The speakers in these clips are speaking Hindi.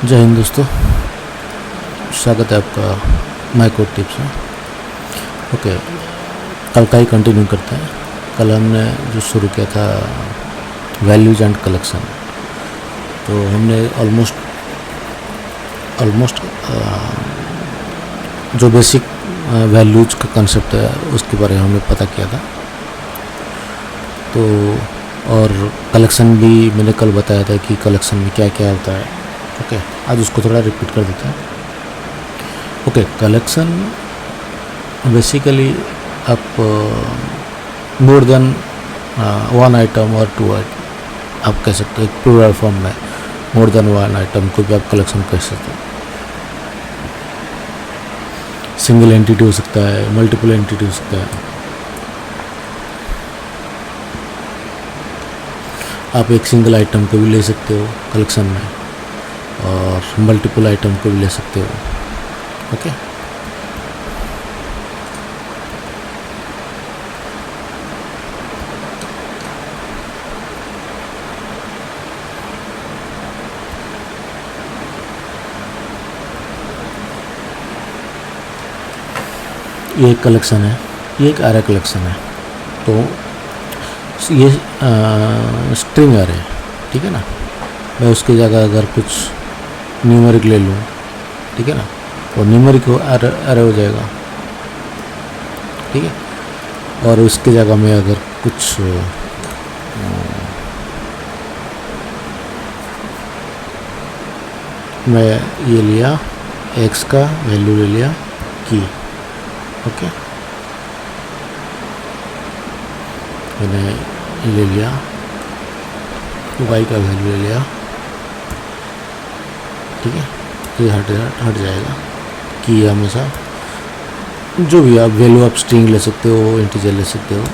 जय हिंद दोस्तों, स्वागत है आपका माई कोड टिप्स में। ओके, कल का ही कंटिन्यू करते हैं। कल हमने जो शुरू किया था वैल्यूज एंड कलेक्शन, तो हमने ऑलमोस्ट जो बेसिक वैल्यूज का कंसेप्ट है उसके बारे में हमने पता किया था। तो और कलेक्शन भी मैंने कल बताया था कि कलेक्शन में क्या क्या होता है। ओके, आज उसको थोड़ा रिपीट कर देते हैं। ओके, कलेक्शन बेसिकली आप मोर देन वन आइटम और टू आइटम आप कह सकते हो। एक प्लूरल फॉर्म में मोर देन वन आइटम को भी आप कलेक्शन कह सकते हो। सिंगल एंटिटी हो सकता है, मल्टीपल एंटिटी हो सकता है। आप एक सिंगल आइटम को भी ले सकते हो कलेक्शन में और मल्टीपल आइटम को भी ले सकते हो। ओके, ये एक कलेक्शन है, ये एक एरे कलेक्शन है। तो ये स्ट्रिंग एरे है, ठीक है ना। मैं उसकी जगह अगर कुछ न्यूमेरिक ले लूँ, ठीक है ना, और न्यूमेरिक एरे हो जाएगा, ठीक है। और उसकी जगह में अगर कुछ मैं ये लिया, एक्स का वैल्यू ले लिया की, ओके, मैंने ले लिया वाई का वैल्यू ले लिया, ठीक है। तो ये हट जाएगा कि हमेशा जो भी आप वैल्यू आप स्ट्रिंग ले सकते हो, इंटीजर ले सकते हो,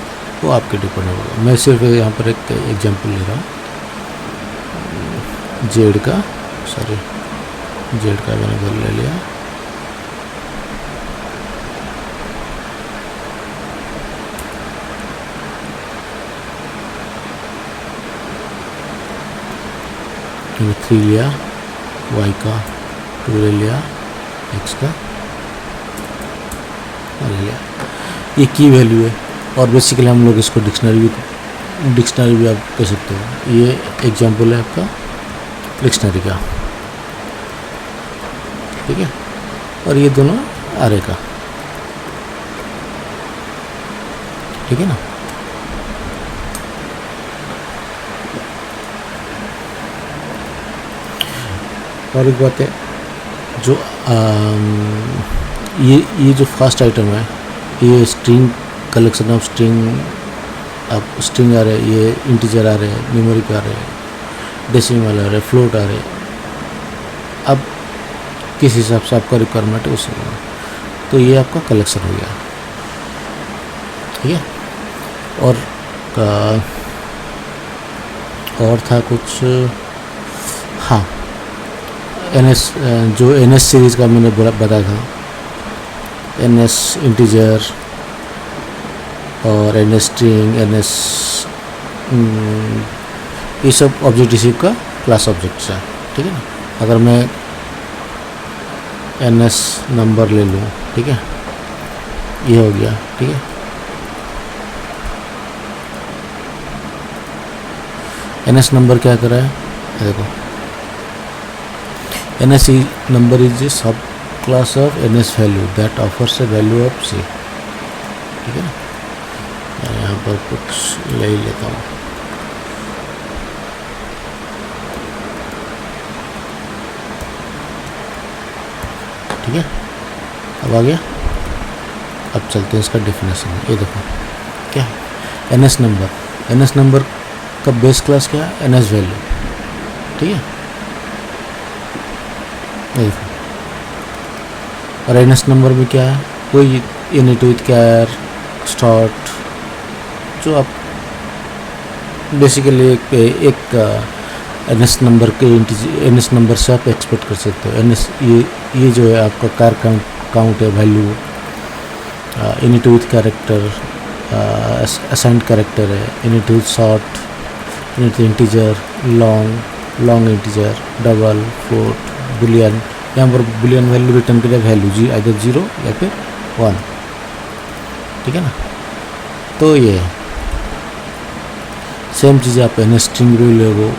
वो आपके डिपेंड होगा। मैं सिर्फ यहाँ पर एक एग्जांपल ले रहा हूँ। जेड का मैंने वैल्यू ले लिया, मैंने 3 लिया, वाई का 2 ले लिया, एक्स का ले लिया। ये की वैल्यू है और बेसिकली हम लोग इसको डिक्शनरी भी आप कह सकते हो। ये एग्जांपल है आपका डिक्शनरी का, ठीक है। और ये दोनों आरे का, ठीक है ना। और एक बात है, जो ये जो फर्स्ट आइटम है, ये स्ट्रिंग कलेक्शन ऑफ आप स्ट्रिंग आ रहे, ये इंटीजर आ रहे, न्यूमेरिक आ रहे, डेसिमल आ रहे, फ्लोट आ रहे। अब किस हिसाब से आपका रिक्वायरमेंट है उससे, तो ये आपका कलेक्शन हो गया, ठीक है। और था कुछ, हाँ, जो एनएस सीरीज़ का मैंने बताया था, एनएस इंटीजर और एनएस स्ट्रिंग, एनएस ये सब ऑब्जेक्टिव का क्लास ऑब्जेक्ट्स है, ठीक है ना। अगर मैं एनएस नंबर ले लूँ, ठीक है, ये हो गया, ठीक है। एनएस नंबर क्या कर रहा है, देखो, NS number is a subclass of NS value that offers a value of C, ठीक है ना। मैं यहाँ पर कुछ ले लेता हूँ, ठीक है। अब आ गया। अब चलते हैं इसका डेफिनेशन। ये देखो क्या है, NS नंबर का बेस क्लास क्या है, NS वैल्यू, ठीक है। और एनएस नंबर में क्या है, कोई यूनिट विथ कैर स्टार्ट, जो आप बेसिकली एक एनएस नंबर के एनएस नंबर से आप एक्सपेक्ट कर सकते हो। एनएस ये जो है आपका कार काउंट है, value, unit with character, unsigned character है, unit with short, unit integer, long integer, double, float, boolean, यहाँ पर बुलियन वैल्यू रिटर्न करें वैल्यू जी आइदर 0 या फिर 1, ठीक है ना। तो ये सेम चीज़ आप एन स्ट्रिंग भी लोगो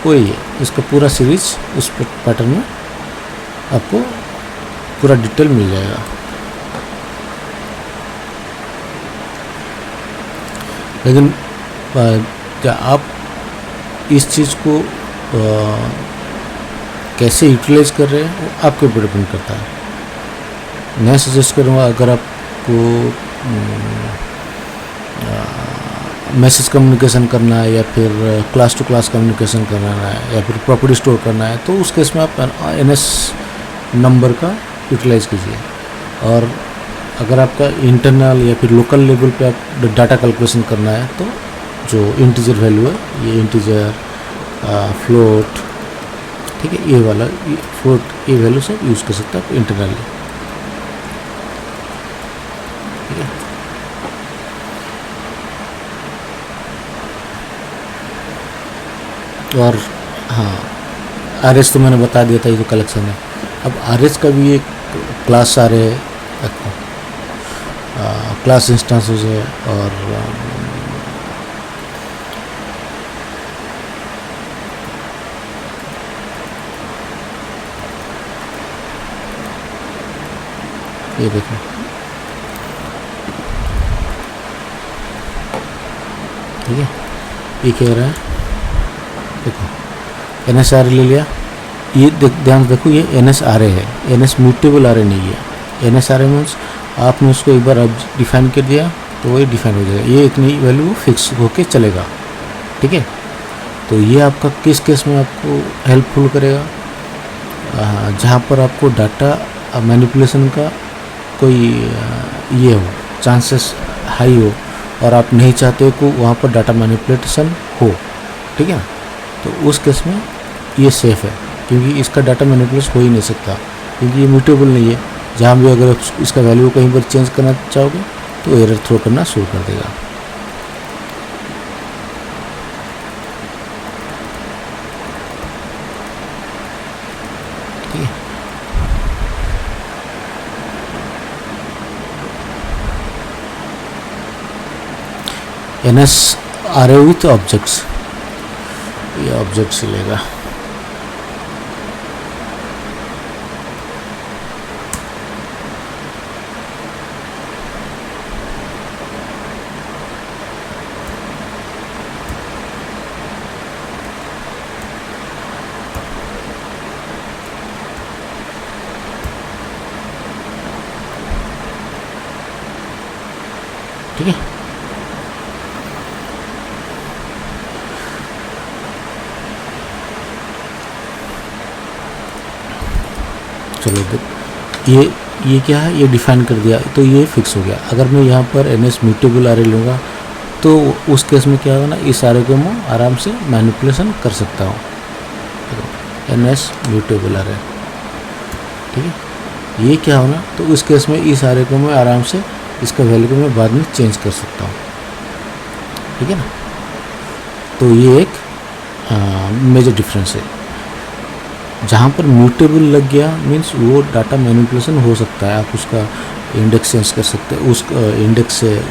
वही है, इसका पूरा सीरीज उस पैटर्न में आपको पूरा डिटेल मिल जाएगा। लेकिन क्या आप इस चीज़ को कैसे यूटिलाइज कर रहे हैं वो आपके ऊपर डिपेंड करता है। मैं सजेस्ट करूँगा अगर आपको मैसेज कम्युनिकेशन करना है या फिर क्लास टू क्लास कम्युनिकेशन करना है या फिर प्रॉपर्टी स्टोर करना है, तो उस केस में आप NS नंबर का यूटिलाइज कीजिए। और अगर आपका इंटरनल या फिर लोकल लेवल पे आप डाटा कैलकुलेशन करना है तो जो इंटीजर वैल्यू है, ये इंटीजर, फ्लोट, ठीक है, ये वाला फ्लोट, ये वैल्यू सब यूज़ कर सकते हैं आप इंटरनली, ठीक है। और हाँ, RS तो मैंने बता दिया था, ये तो कलेक्शन है। अब RS का भी एक क्लास आ रहे हैं, क्लास इंस्टेंसेस है, और ये देखो, ठीक है, ये कह रहा है, देखो NSR ले लिया, ये ध्यान देखो, ये NSRA है, NS म्यूटेबल array नहीं है। NSRA मीन्स आपने उसको एक बार अब डिफाइन कर दिया तो वही डिफाइन हो जाएगा, ये एक नई वैल्यू फिक्स होके चलेगा, ठीक है। तो ये आपका किस केस में आपको हेल्पफुल करेगा, जहाँ पर आपको डाटा मैनिपुलेशन का कोई ये हो, चांसेस हाई हो, और आप नहीं चाहते कि वहाँ पर डाटा मैनिपुलेशन हो, ठीक है। तो उस केस में ये सेफ़ है, क्योंकि इसका डाटा मैनिपुलेशन हो ही नहीं सकता, क्योंकि ये म्यूटेबल नहीं है। जहाँ भी अगर इसका वैल्यू कहीं पर चेंज करना चाहोगे तो एरर थ्रो करना शुरू कर देगा, ठीक है। NSRA विथ ऑब्जेक्ट्स, ये ऑब्जेक्ट्स लेगा, ठीक है। चलो ये क्या है, ये डिफाइन कर दिया तो ये फिक्स हो गया। अगर मैं यहाँ पर NS म्यूटेबल array लूँगा तो उस केस में क्या होगा ना, इस array को मैं आराम से मैनिपुलेशन कर सकता हूँ, NS म्यूटेबल array, ठीक है। ये क्या होना, तो उस केस में इस array को मैं आराम से इसका वैल्यू को मैं बाद में चेंज कर सकता हूँ, ठीक है ना। तो ये एक मेजर डिफरेंस है। जहाँ पर म्यूटेबल लग गया मीन्स वो डाटा मैनिपुलेशन हो सकता है, आप उसका इंडेक्स चेंज कर सकते हैं, उस इंडेक्स से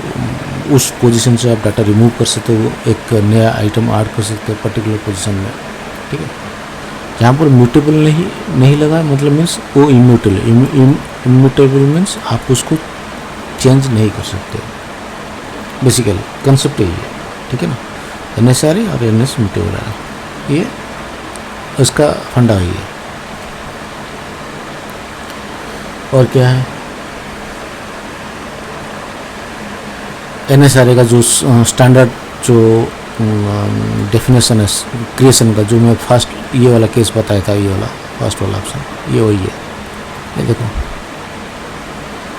उस पोजीशन से आप डाटा रिमूव कर सकते हो, एक नया आइटम ऐड कर सकते हैं पर्टिकुलर पोजीशन में, ठीक है। जहाँ पर म्यूटेबल नहीं लगा मतलब मीन्स वो इम्यूटेबल मीन्स आप उसको चेंज नहीं कर सकते, बेसिकली कंसेप्ट यही है, ठीक है ना। NSRA और NS म्यूटेबल है, ये उसका फंडा ही है। और क्या है, NSRA का जो स्टैंडर्ड जो डेफिनेशन है क्रिएशन का, जो मैं फर्स्ट ये वाला केस बताया था, ये वाला फर्स्ट वाला ऑप्शन, ये वही है, ये देखो,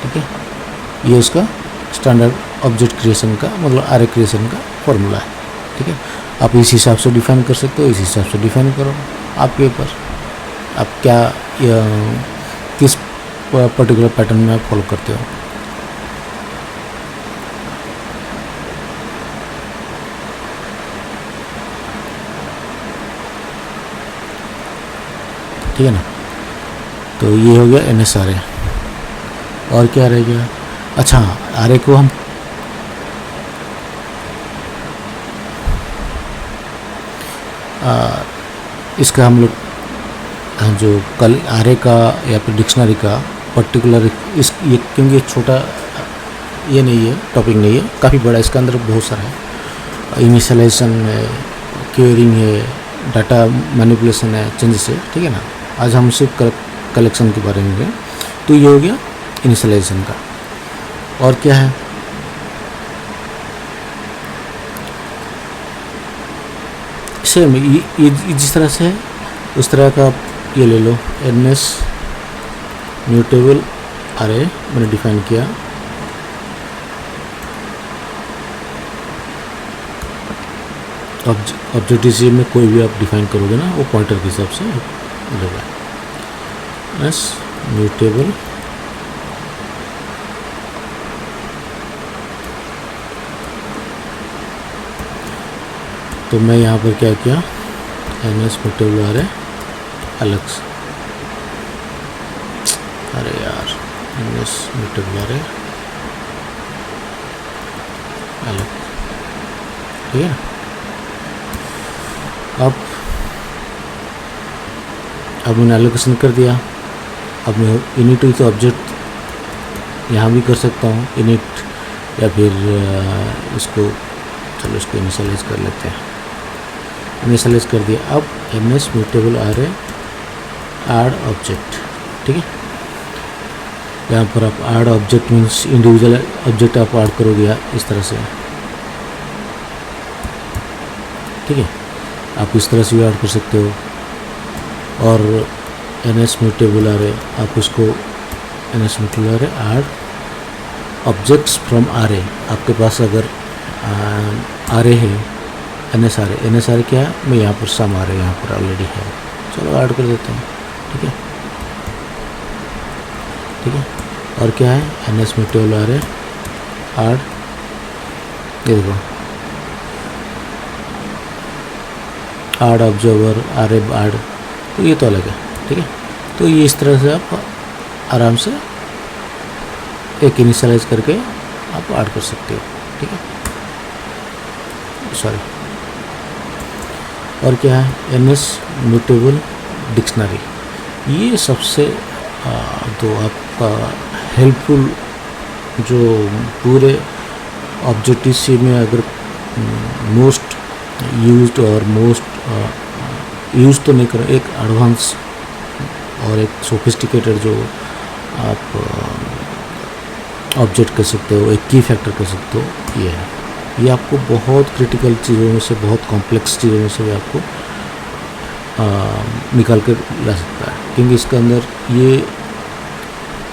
ठीक है। ये उसका स्टैंडर्ड ऑब्जेक्ट क्रिएशन का मतलब array क्रिएशन का फॉर्मूला है, ठीक है। आप इस हिसाब से डिफाइन कर सकते हो, इस हिसाब से डिफाइन करो, आपके ऊपर आप क्या किस पर्टिकुलर पैटर्न में आप फॉलो करते हो, ठीक है ना। तो ये हो गया एन एस आर ए। और क्या रह गया? अच्छा, आर ए को हम इसका हम लोग जो कल आर ए का या फिर डिक्शनरी का पर्टिकुलर इस ये, क्योंकि ये छोटा ये नहीं है, टॉपिक नहीं है, काफ़ी बड़ा, इसका अंदर बहुत सारा है। इनिशियलाइजेशन है, क्वेरिंग है, डाटा मैनिपुलेशन है, चेंजेस है, ठीक है ना। आज हम सिर्फ कलेक्शन के बारे में हैं। तो ये हो गया इनिशियलाइजेशन का। और क्या है? सेम ये जिस तरह से है उस तरह का आप ये ले लो। एन एस म्यूटेबल अरे मैंने डिफाइन किया। ऑब्जेक्टिव में कोई भी आप डिफाइन करोगे ना, वो पॉइंटर के हिसाब से मिलेगा। एस म्यूटेबल तो मैं यहाँ पर क्या किया, एन एस म्यूटेबल आ रहे अलग से, अरे यार एन एस म्यूटेबल आ रहे अलग, ठीक है ना। अब मैंने एलोकेशन कर दिया। अब मैं इनिट टू ऑब्जेक्ट यहाँ भी कर सकता हूँ इनिट, या फिर इसको चलो इसको इनिशियलाइज कर लेते हैं। इनिशियलाइज कर दिया। अब एन एस म्यूटेबल आ रहे ऐड ऑब्जेक्ट, ठीक है। यहाँ पर आप add object means individual object आप ऐड करोगे इस तरह से, ठीक है। आप इस तरह से भी ऐड कर सकते हो। और एन एस म्यूटेबल आ रहे आप उसको एन एस म्यूटेबल आ रहे add objects from R A. आपके पास अगर आर ए है, एन एस आर ए क्या है, मैं यहाँ पर सम आ रहे यहाँ पर ऑलरेडी है, चलो ऐड कर देते हैं, ठीक है, ठीक है। और क्या है, एन एस म्यूटेबल आ रहे ऐड, ये देखो add observer are a add, तो ये तो अलग है, ठीक है। तो ये इस तरह से आप आराम से एक इनिशियलाइज करके आप ऐड कर सकते हो, ठीक है, सॉरी। और क्या है, एन एस म्यूटेबल डिक्शनरी, ये सबसे तो आपका हेल्पफुल जो पूरे ऑब्जेक्टिव सी में अगर मोस्ट यूज्ड और मोस्ट यूज तो नहीं करें, एक एडवांस और एक सोफिस्टिकेटेड जो आप ऑब्जेक्ट कर सकते हो, एक की फैक्टर कर सकते हो, ये है। ये आपको बहुत क्रिटिकल चीज़ों में से, बहुत कॉम्प्लेक्स चीज़ों में से भी आपको निकाल कर ला सकता है, क्योंकि इसके अंदर ये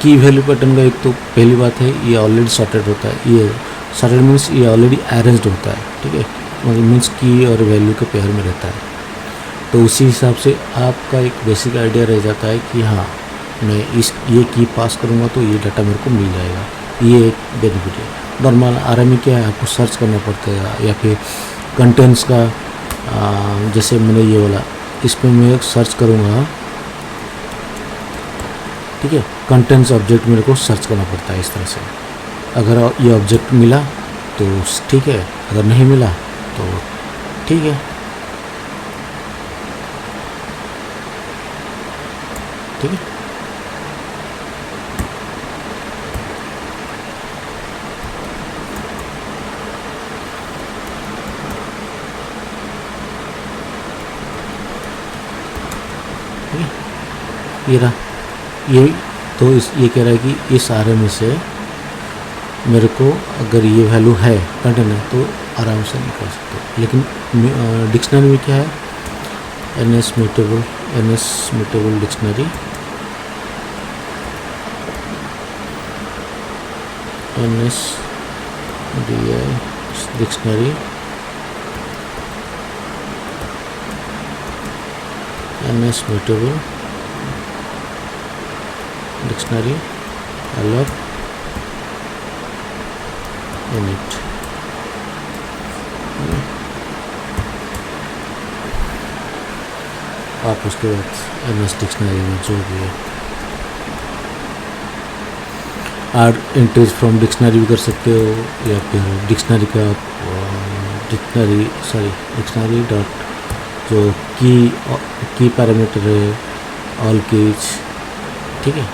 की वैल्यू पैटर्न का एक तो पहली बात है, ये ऑलरेडी सॉर्टेड होता है। ये सॉर्टेड मीन्स ये ऑलरेडी अरेंज्ड होता है, ठीक है, मीन्स की और वैल्यू के पेयर में रहता है। तो उसी हिसाब से आपका एक बेसिक आइडिया रह जाता है कि हाँ मैं ये की पास करूँगा तो ये डाटा मेरे को मिल जाएगा, ये एक बेनिफिट है। नॉर्मल आर में क्या है, आपको सर्च करना पड़ता है, या फिर कंटेंट्स का जैसे मैंने ये वाला, इस पर मैं सर्च करूँगा, ठीक है, कंटेंट्स ऑब्जेक्ट मेरे को सर्च करना पड़ता है इस तरह से। अगर ये ऑब्जेक्ट मिला तो ठीक है, अगर नहीं मिला तो ठीक है, ठीक है। ये रहा, ये तो ये कह रहा है कि इस आर में से मेरे को अगर ये वैल्यू है कंटेंट है तो आराम से निकाल सकते हो। लेकिन डिक्शनरी में क्या है, N S mutable dictionary, N S dictionary, N S mutable dictionary अलग इनिट, आप उसके बाद एन एस डिक्शनरी में जो भी है आर एंट्रीज फ्रॉम डिक्शनरी भी कर सकते हो, या फिर डिक्शनरी का डिक्शनरी डॉट जो की पैरामीटर है ऑल कीज, ठीक है।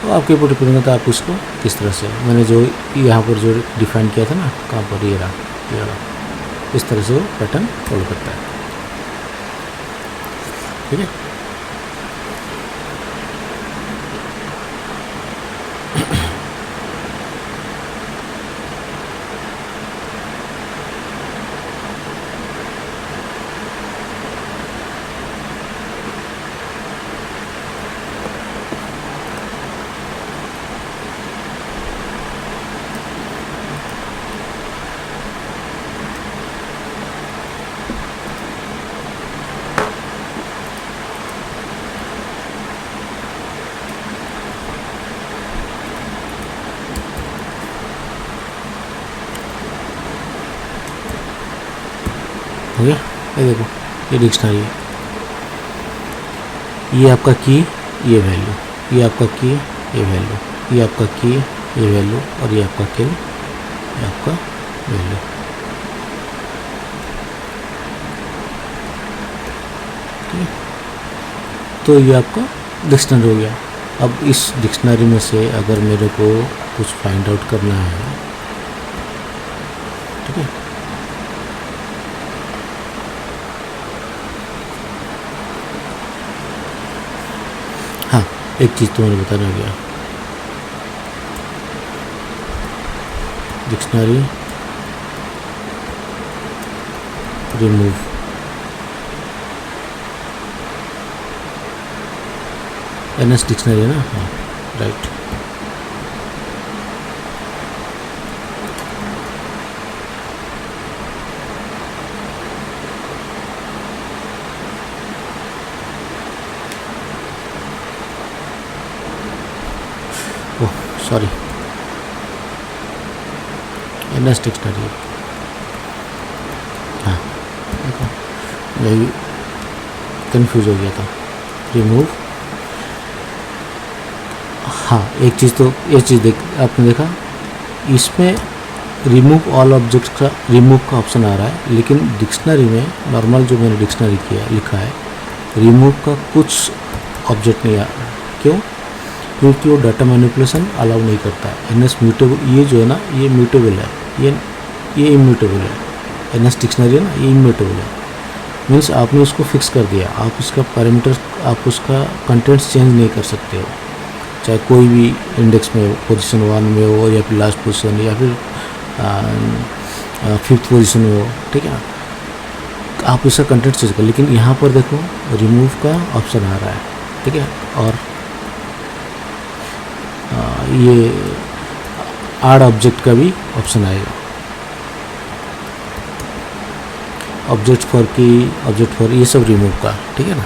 तो आपके ऊपर डिपेंड करता है आप इसको किस तरह से, मैंने जो यहाँ पर जो डिफाइन किया था ना, कहाँ पर ये रहा, इस तरह से वो पैटर्न फॉलो करता है, ठीक है। हो गया, ये देखो ये डिक्शनरी है, ये आपका की, ये वैल्यू, ये आपका की, ये वैल्यू, ये आपका की, ये वैल्यू, और ये आपका किल, ये आपका वैल्यू, ठीक है। तो ये आपका डिक्शनरी हो गया। अब इस डिक्शनरी में से अगर मेरे को कुछ फाइंड आउट करना है, ठीक है, हाँ एक चीज़ तो मैंने बताना गया, डिक्शनरी रिमूव, एनएस डिक्शनरी है ना, हाँ right. Oh sorry, NS dictionary, हाँ देखो मैं कंफ्यूज हो गया था, रिमूव, हाँ एक चीज़ तो ये चीज़ आपने देखा इसमें रिमूव ऑल ऑब्जेक्ट्स का रिमूव का ऑप्शन आ रहा है, लेकिन डिक्शनरी में नॉर्मल जो मैंने डिक्शनरी किया लिखा है रिमूव का कुछ ऑब्जेक्ट नहीं आ रहा। क्यों? क्योंकि वो डाटा मैनिपुलेशन अलाउ नहीं करता है। एनएस म्यूटेबल, ये जो है ना ये म्यूटेबल है, ये इम्यूटेबल है। एनएस डिक्शनरी है ना ये इम्यूटेबल है, मीन्स आपने उसको फिक्स कर दिया, आप उसका पैरामीटर, आप उसका कंटेंट्स चेंज नहीं कर सकते हो, चाहे कोई भी इंडेक्स में हो, पोजीशन 1 में हो या फिर लास्ट पोजीशन या फिर 5th पोजीशन में हो, ठीक है, आप उसका कंटेंट चेंज कर। लेकिन यहाँ पर देखो रिमूव का ऑप्शन आ रहा है, ठीक है, और ये ऐड ऑब्जेक्ट का भी ऑप्शन आएगा, ऑब्जेक्ट फॉर की, ऑब्जेक्ट फॉर, ये सब रिमूव का, ठीक है ना।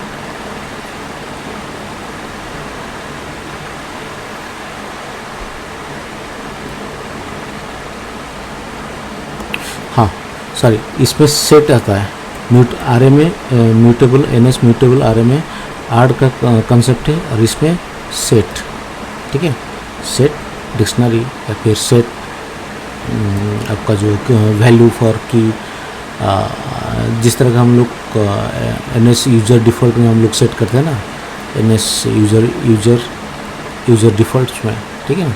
हाँ सॉरी, इसमें सेट आता है, म्यूट आरए में म्यूटेबल, एनएस म्यूटेबल आरए में ऐड का कंसेप्ट है, और इसमें सेट, ठीक है, सेट डिक्शनरी या फिर सेट आपका जो वैल्यू फॉर की, जिस तरह का हम लोग एनएस यूज़र डिफ़ॉल्ट में हम लोग सेट करते हैं ना, एनएस यूज़र डिफ़ॉल्ट्स में, ठीक है ना।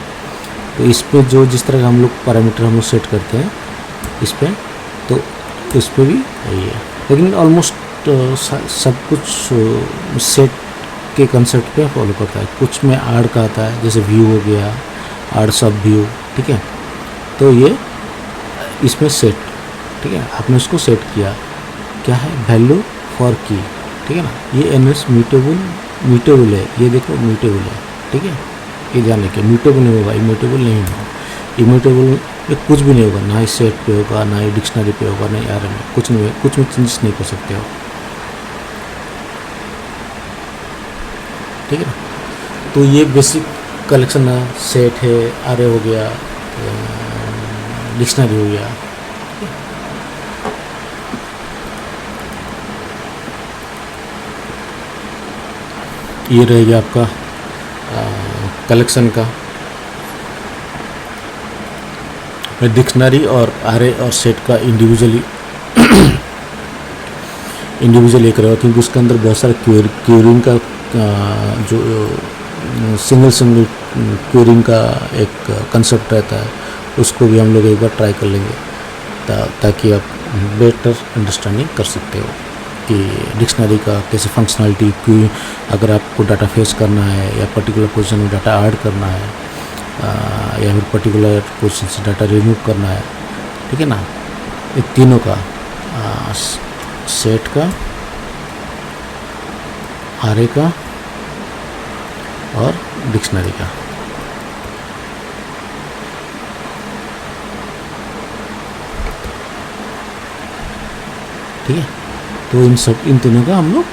तो इस पर जो जिस तरह का हम लोग पैरामीटर हम लोग सेट करते हैं इस पर, तो इस पर भी यही है, लेकिन ऑलमोस्ट सब कुछ सेट के कंसेप्ट पे फॉलो करता है। कुछ में ऐड का आता है, जैसे व्यू हो गया, ऐड सब व्यू, ठीक है, तो ये इसमें सेट, ठीक है, आपने उसको सेट किया, क्या है, वैल्यू फॉर की, ठीक है ना। ये एनएस म्यूटेबल है, ये देखो म्यूटेबल है, ठीक है, ये ध्यान रखिए, म्यूटेबल नहीं होगा, इम्यूटेबल नहीं होगा। इम्यूटेबल में कुछ भी नहीं होगा, ना ही सेट पे होगा, ना ही डिक्शनरी पे होगा, ना ही आर में, कुछ नहीं होगा, कुछ में चेंजेस नहीं कर सकते हो, ठीक है ना। तो ये बेसिक कलेक्शन है, सेट है, आरए हो गया, डिक्शनरी हो गया। ये रहेगा आपका कलेक्शन का मैं डिक्शनरी और आरे और सेट का इंडिविजुअली एक रहेगा, क्योंकि उसके अंदर बहुत सारे क्यूरिंग का जो सिंगल क्यूरिंग का एक कंसेप्ट रहता है, उसको भी हम लोग एक बार ट्राई कर लेंगे ताकि आप बेटर अंडरस्टैंडिंग कर सकते हो कि डिक्शनरी का कैसे फंक्शनलिटी, क्यों अगर आपको डाटा फेच करना है या पर्टिकुलर पोजीशन में डाटा ऐड करना है या फिर पर्टिकुलर पोजीशन से डाटा रिमूव करना है, ठीक है ना। ये तीनों का सेट का, आरे का और डिक्शनरी का। ठीक है, तो इन तीनों का हम लोग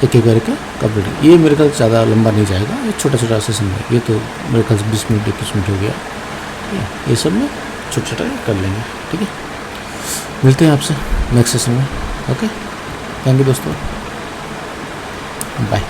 एक एक करके कंप्लीट। ये मेरे ख्याल से ज़्यादा लंबा नहीं जाएगा, ये छोटा छोटा सेशन है, ये तो मेरे ख्याल से 20 मिनट 21 मिनट हो गया। ठीक है, ये सब में छोटा छोटा कर लेंगे। ठीक है, मिलते हैं आपसे नेक्स्ट सेशन में। ओके, थैंक यू दोस्तों, बाय।